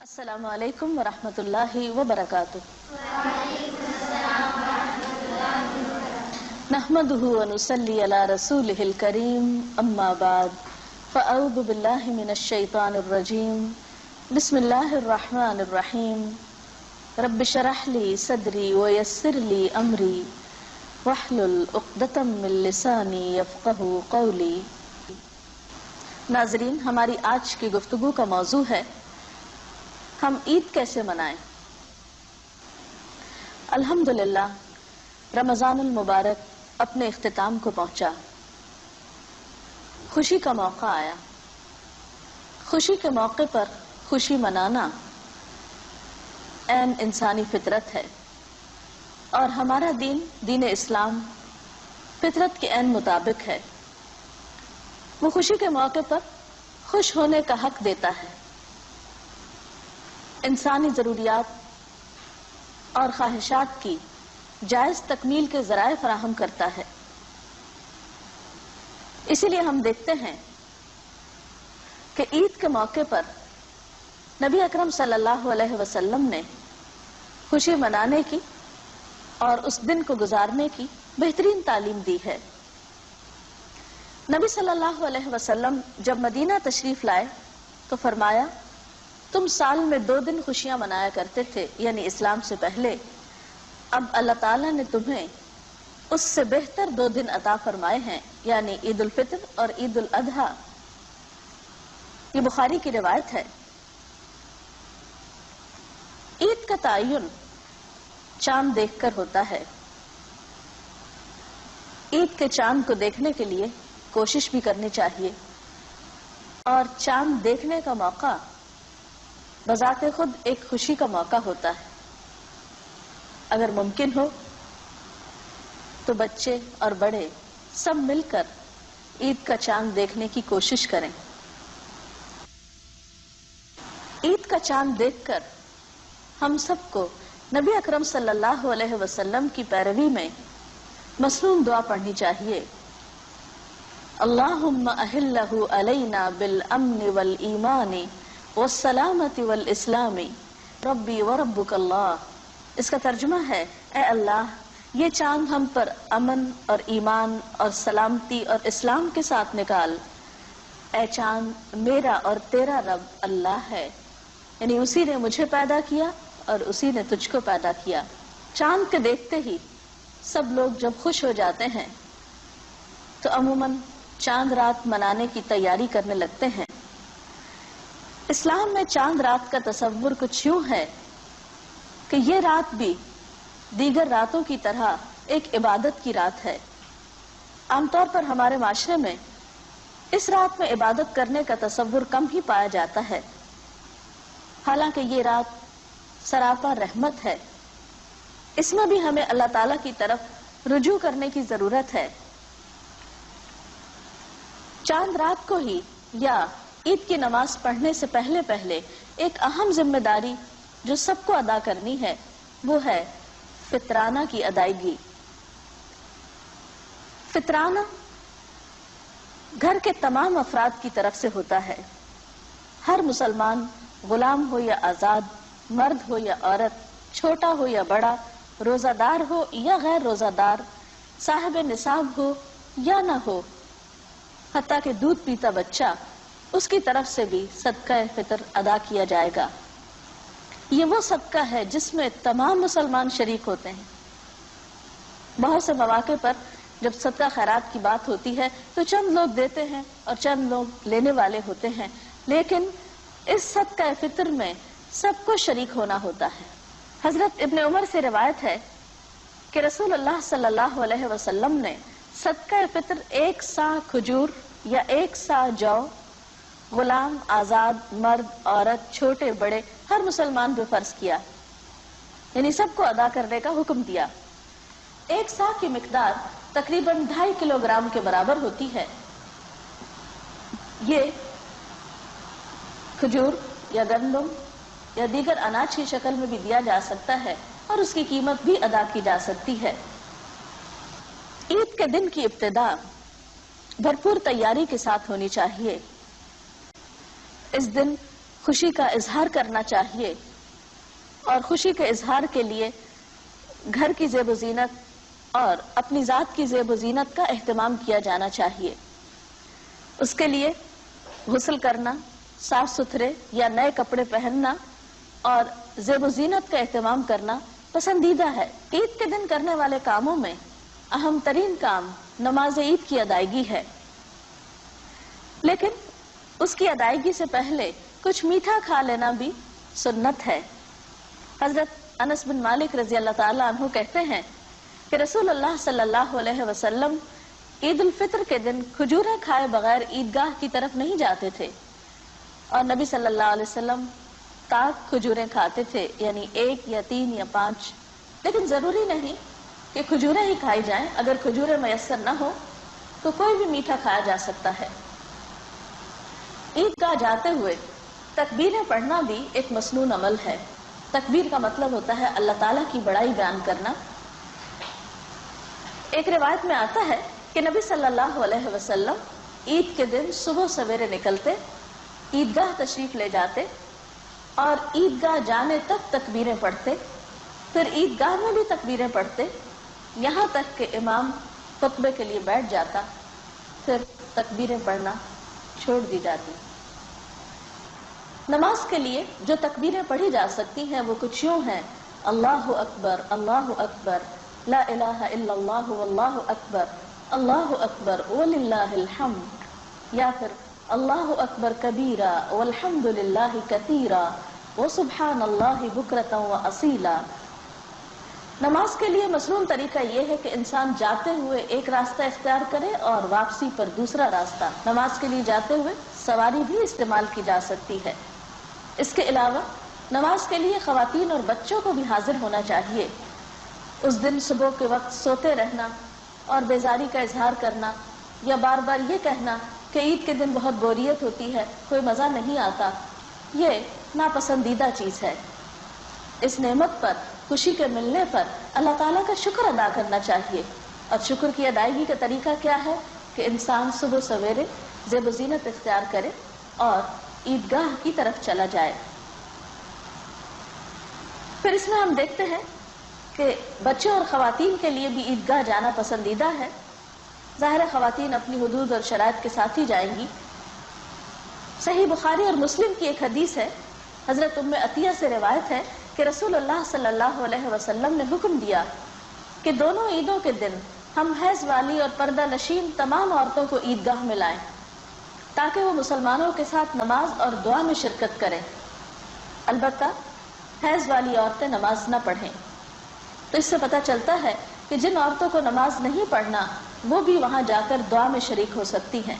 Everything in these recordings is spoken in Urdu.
السلام علیکم ورحمۃ اللہ وبرکاتہ۔ نحمده ونصلی علی رسولہ الکریم، اما بعد فاعوذ باللہ من الشیطان الرجیم، بسم اللہ الرحمن الرحیم۔ رب اشرح لی صدری ویسر لی امری واحلل عقدۃ من لسانی یفقہوا قولی۔ ناظرین، ہماری آج کی گفتگو کا موضوع ہے ہم عید کیسے منائیں۔ الحمدللہ رمضان المبارک اپنے اختتام کو پہنچا، خوشی کا موقع آیا۔ خوشی کے موقع پر خوشی منانا عین انسانی فطرت ہے، اور ہمارا دین، دین اسلام، فطرت کے عین مطابق ہے۔ وہ خوشی کے موقع پر خوش ہونے کا حق دیتا ہے، انسانی ضروریات اور خواہشات کی جائز تکمیل کے ذرائع فراہم کرتا ہے۔ اسی لیے ہم دیکھتے ہیں کہ عید کے موقع پر نبی اکرم صلی اللہ علیہ وسلم نے خوشی منانے کی اور اس دن کو گزارنے کی بہترین تعلیم دی ہے۔ نبی صلی اللہ علیہ وسلم جب مدینہ تشریف لائے تو فرمایا، تم سال میں 2 دن خوشیاں منایا کرتے تھے، یعنی اسلام سے پہلے، اب اللہ تعالیٰ نے تمہیں اس سے بہتر 2 دن عطا فرمائے ہیں، یعنی عید الفطر اور عید الاضحیٰ۔ یہ بخاری کی روایت ہے۔ عید کا تعین چاند دیکھ کر ہوتا ہے۔ عید کے چاند کو دیکھنے کے لیے کوشش بھی کرنی چاہیے، اور چاند دیکھنے کا موقع بذات خود ایک خوشی کا موقع ہوتا ہے۔ اگر ممکن ہو تو بچے اور بڑے سب مل کر عید کا چاند دیکھنے کی کوشش کریں۔ عید کا چاند دیکھ کر ہم سب کو نبی اکرم صلی اللہ علیہ وسلم کی پیروی میں مصنون دعا پڑھنی چاہیے۔ اللہم احلہ علینا بالامن والایمان والسلامت والاسلام ربی وربک اللہ۔ اس کا ترجمہ ہے، اے اللہ، یہ چاند ہم پر امن اور ایمان اور سلامتی اور اسلام کے ساتھ نکال۔ اے چاند، میرا اور تیرا رب اللہ ہے، یعنی اسی نے مجھے پیدا کیا اور اسی نے تجھ کو پیدا کیا۔ چاند کے دیکھتے ہی سب لوگ جب خوش ہو جاتے ہیں تو عموماً چاند رات منانے کی تیاری کرنے لگتے ہیں۔ اسلام میں چاند رات کا تصور کچھ یوں ہے کہ یہ رات بھی دیگر راتوں کی طرح ایک عبادت کی رات ہے۔ عام طور پر ہمارے معاشرے میں اس رات میں عبادت کرنے کا تصور کم ہی پایا جاتا ہے، حالانکہ یہ رات سراپا رحمت ہے۔ اس میں بھی ہمیں اللہ تعالیٰ کی طرف رجوع کرنے کی ضرورت ہے۔ چاند رات کو ہی یا عید کی نماز پڑھنے سے پہلے ایک اہم ذمہ داری جو سب کو ادا کرنی ہے، وہ ہے فطرانہ کی ادائیگی۔ فطرانہ گھر کے تمام افراد کی طرف سے ہوتا ہے۔ ہر مسلمان، غلام ہو یا آزاد، مرد ہو یا عورت، چھوٹا ہو یا بڑا، روزہ دار ہو یا غیر روزہ دار، صاحب نصاب ہو یا نہ ہو، حتیٰ کہ دودھ پیتا بچہ، اس کی طرف سے بھی صدقہ فطر ادا کیا جائے گا۔ یہ وہ صدقہ ہے جس میں تمام مسلمان شریک ہوتے ہیں۔ بہت سے مواقع پر جب صدقہ خیرات کی بات ہوتی ہے تو چند لوگ دیتے ہیں اور چند لوگ لینے والے ہوتے ہیں، لیکن اس صدقہ فطر میں سب کو شریک ہونا ہوتا ہے۔ حضرت ابن عمر سے روایت ہے کہ رسول اللہ صلی اللہ علیہ وسلم نے صدقہ فطر 1 صاع کھجور یا 1 صاع جو غلام، آزاد، مرد، عورت، چھوٹے بڑے ہر مسلمان پہ فرض کیا، یعنی سب کو ادا کرنے کا حکم دیا۔ 1 صاع کی مقدار تقریباً 2.5 کلو گرام کے برابر ہوتی ہے۔ یہ کھجور یا گندم یا دیگر اناج کی شکل میں بھی دیا جا سکتا ہے اور اس کی قیمت بھی ادا کی جا سکتی ہے۔ عید کے دن کی ابتدا بھرپور تیاری کے ساتھ ہونی چاہیے۔ اس دن خوشی کا اظہار کرنا چاہیے، اور خوشی کے اظہار کے لیے گھر کی زیب و زینت اور اپنی ذات کی زیب و زینت کا اہتمام کیا جانا چاہیے۔ اس کے لیے غسل کرنا، صاف ستھرے یا نئے کپڑے پہننا اور زیب و زینت کا اہتمام کرنا پسندیدہ ہے۔ عید کے دن کرنے والے کاموں میں اہم ترین کام نماز عید کی ادائیگی ہے، لیکن اس کی ادائیگی سے پہلے کچھ میٹھا کھا لینا بھی سنت ہے۔ حضرت انس بن مالک رضی اللہ تعالیٰ عنہ کہتے ہیں کہ رسول اللہ صلی اللہ علیہ وسلم عید الفطر کے دن کھجوریں کھائے بغیر عیدگاہ کی طرف نہیں جاتے تھے، اور نبی صلی اللہ علیہ وسلم تاک کھجوریں کھاتے تھے، یعنی 1 یا 3 یا 5، لیکن ضروری نہیں کہ کھجوریں ہی کھائی جائیں۔ اگر کھجوریں میسر نہ ہو تو کوئی بھی میٹھا کھایا جا سکتا ہے۔ عیدگاہ جاتے ہوئے تکبیریں پڑھنا بھی ایک مسنون عمل ہے۔ تکبیر کا مطلب ہوتا ہے اللہ تعالیٰ کی بڑائی بیان کرنا۔ ایک روایت میں آتا ہے کہ نبی صلی اللہ علیہ وسلم عید کے دن صبح سویرے نکلتے، عیدگاہ تشریف لے جاتے اور عیدگاہ جانے تک تکبیریں پڑھتے، پھر عیدگاہ میں بھی تکبیریں پڑھتے، یہاں تک کہ امام خطبے کے لیے بیٹھ جاتا، پھر تکبیریں پڑھنا چھوڑ دی جاتی۔ نماز کے لیے جو تکبیریں پڑھی جا سکتی ہیں وہ کچھ یوں ہیں: اللہ اکبر، اللہ اکبر، لا الہ الا اللہ واللہ اکبر، اللہ اکبر وللہ الحمد، یا پھر اللہ اکبر کبیرا والحمد للہ کثیرا وسبحان اللہ بکرۃ واصیلا۔ نماز کے لیے مسنون طریقہ یہ ہے کہ انسان جاتے ہوئے ایک راستہ اختیار کرے اور واپسی پر دوسرا راستہ۔ نماز کے لیے جاتے ہوئے سواری بھی استعمال کی جا سکتی ہے۔ اس کے علاوہ نماز کے لیے خواتین اور بچوں کو بھی حاضر ہونا چاہیے۔ اس دن صبح کے وقت سوتے رہنا اور بیزاری کا اظہار کرنا، یا بار بار یہ کہنا کہ عید کے دن بہت بوریت ہوتی ہے، کوئی مزہ نہیں آتا، یہ ناپسندیدہ چیز ہے۔ اس نعمت پر، خوشی کے ملنے پر اللہ تعالیٰ کا شکر ادا کرنا چاہیے، اور شکر کی ادائیگی کا طریقہ کیا ہے کہ انسان صبح سویرے زیب و زینت اختیار کرے اور عیدگاہ کی طرف چلا جائے۔ پھر اس میں ہم دیکھتے ہیں کہ بچوں اور خواتین کے لیے بھی عیدگاہ جانا پسندیدہ ہے۔ ظاہر خواتین اپنی حدود اور شرائط کے ساتھ ہی جائیں گی۔ صحیح بخاری اور مسلم کی ایک حدیث ہے، حضرت ام عطیہ سے روایت ہے کہ رسول اللہ صلی اللہ علیہ وسلم نے حکم دیا کہ دونوں عیدوں کے دن ہم حیض والی اور پردہ نشین تمام عورتوں کو عیدگاہ میں لائیں تاکہ وہ مسلمانوں کے ساتھ نماز اور دعا میں شرکت کریں۔ البتہ حیض والی عورتیں نماز نہ پڑھیں۔ تو اس سے پتہ چلتا ہے کہ جن عورتوں کو نماز نہیں پڑھنا وہ بھی وہاں جا کر دعا میں شریک ہو سکتی ہیں۔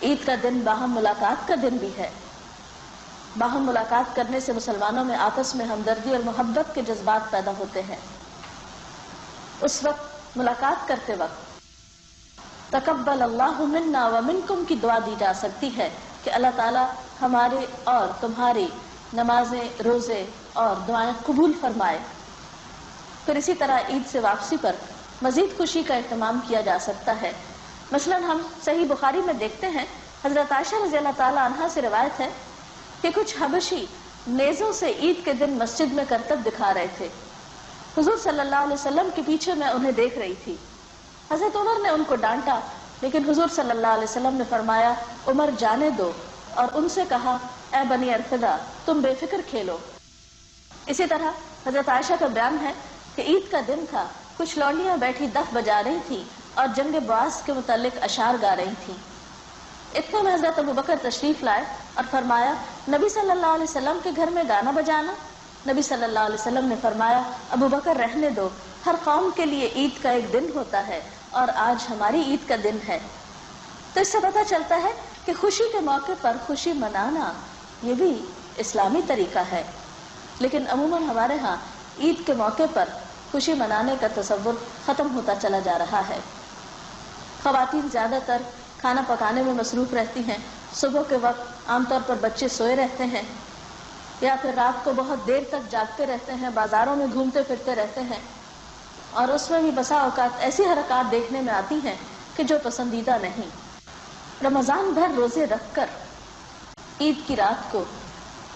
عید کا دن باہم ملاقات کا دن بھی ہے۔ باہم ملاقات کرنے سے مسلمانوں میں آپس میں ہمدردی اور محبت کے جذبات پیدا ہوتے ہیں۔ اس وقت ملاقات کرتے وقت تقبل اللہ منا ومنکم کی دعا دی جا سکتی ہے کہ اللہ تعالی ہمارے اور تمہاری نمازیں، روزے اور دعائیں قبول فرمائے۔ پھر اسی طرح عید سے واپسی پر مزید خوشی کا اہتمام کیا جا سکتا ہے۔ مثلا ہم صحیح بخاری میں دیکھتے ہیں، حضرت عائشہ رضی اللہ تعالی عنہا سے روایت ہے کہ کچھ حبشی نیزوں سے عید کے دن مسجد میں کرتب دکھا رہے تھے۔ حضور صلی اللہ علیہ وسلم کے پیچھے میں انہیں دیکھ رہی تھی۔ حضرت عمر نے ان کو ڈانٹا، لیکن حضور صلی اللہ علیہ وسلم نے فرمایا عمر جانے دو، اور ان سے کہا اے بنی ارفدہ تم بے فکر کھیلو۔ اسی طرح حضرت عائشہ کا بیان ہے کہ عید کا دن تھا، کچھ لونڈیاں بیٹھی دف بجا رہی تھیں اور جنگ بعث کے متعلق اشعار گا رہی تھیں۔ اتنے میں حضرت ابوبکر تشریف لائے اور فرمایا نبی صلی اللہ علیہ وسلم کے گھر میں گانا بجانا؟ نبی صلی اللہ علیہ وسلم نے فرمایا ابوبکر رہنے دو، ہر قوم کے لیے عید کا ایک دن ہوتا ہے اور آج ہماری عید کا دن ہے۔ تو اس سے پتہ چلتا ہے کہ خوشی کے موقع پر خوشی منانا یہ بھی اسلامی طریقہ ہے، لیکن عموماً ہمارے ہاں عید کے موقع پر خوشی منانے کا تصور ختم ہوتا چلا جا رہا ہے۔ خواتین زیادہ تر کھانا پکانے میں مصروف رہتی ہیں، صبح کے وقت عام طور پر بچے سوئے رہتے ہیں یا پھر رات کو بہت دیر تک جاگتے رہتے ہیں، بازاروں میں گھومتے پھرتے رہتے ہیں، اور اس میں بھی بسا اوقات ایسی حرکات دیکھنے میں آتی ہیں کہ جو پسندیدہ نہیں۔ رمضان بھر روزے رکھ کر عید کی رات کو